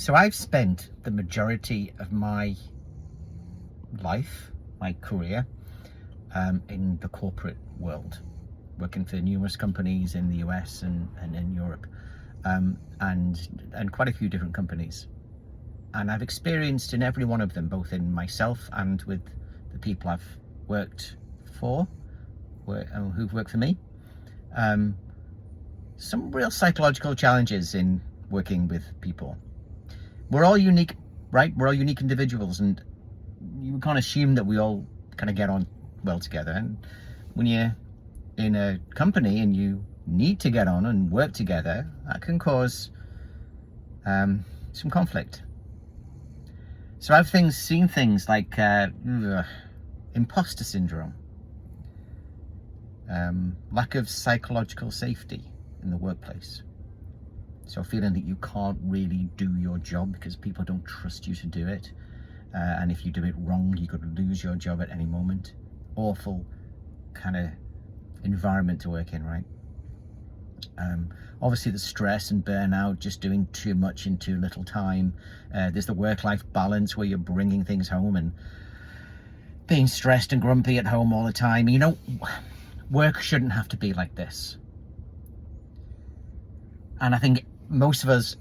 So I've spent the majority of my life, my career, in the corporate world, working for numerous companies in the US and in Europe, and quite a few different companies. And I've experienced in every one of them, both in myself and with the people I've worked for, who've worked for me, some real psychological challenges in working with people. We're all unique, right? We're all unique individuals, and you can't assume that we all kind of get on well together. And when you're in a company and you need to get on and work together, that can cause some conflict. So I've seen things like imposter syndrome, lack of psychological safety in the workplace. So feeling that you can't really do your job because people don't trust you to do it. And if you do it wrong, you could lose your job at any moment. Awful kind of environment to work in, right? Obviously the stress and burnout, just doing too much in too little time. There's the work-life balance where you're bringing things home and being stressed and grumpy at home all the time. You know, work shouldn't have to be like this. And I think most of us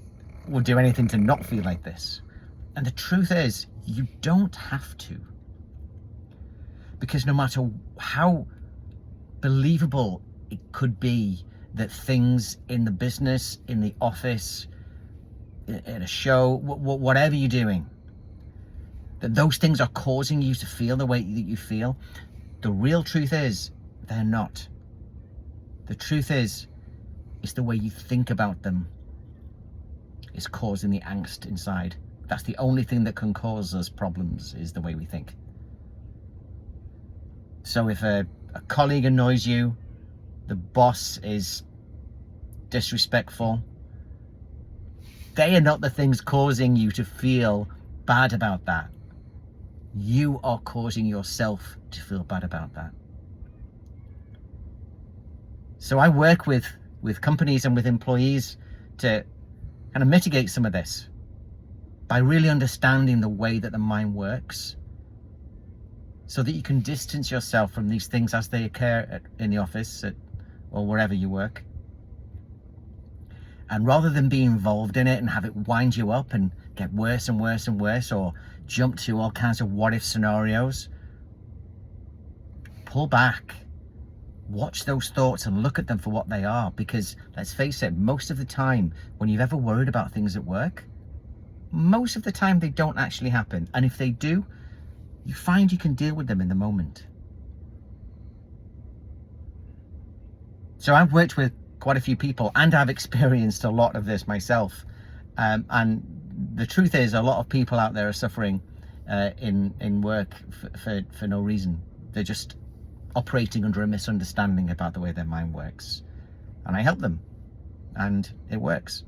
would do anything to not feel like this. And the truth is, you don't have to. Because no matter how believable it could be that things in the business, in the office, in a show, whatever you're doing, that those things are causing you to feel the way that you feel, the real truth is, they're not. The truth is, it's the way you think about them is causing the angst inside. That's the only thing that can cause us problems, is the way we think. So if a colleague annoys you, the boss is disrespectful, they are not the things causing you to feel bad about that. You are causing yourself to feel bad about that. So I work with companies and with employees to kind of mitigate some of this by really understanding the way that the mind works, so that you can distance yourself from these things as they occur in the office or wherever you work. And rather than be involved in it and have it wind you up and get worse and worse and worse, or jump to all kinds of what if scenarios, pull back, watch those thoughts and look at them for what they are. Because let's face it, most of the time when you've ever worried about things at work, most of the time they don't actually happen. And if they do, you find you can deal with them in the moment. So I've worked with quite a few people and I've experienced a lot of this myself. And the truth is, a lot of people out there are suffering in work for no reason. They're just operating under a misunderstanding about the way their mind works. And I help them, and it works.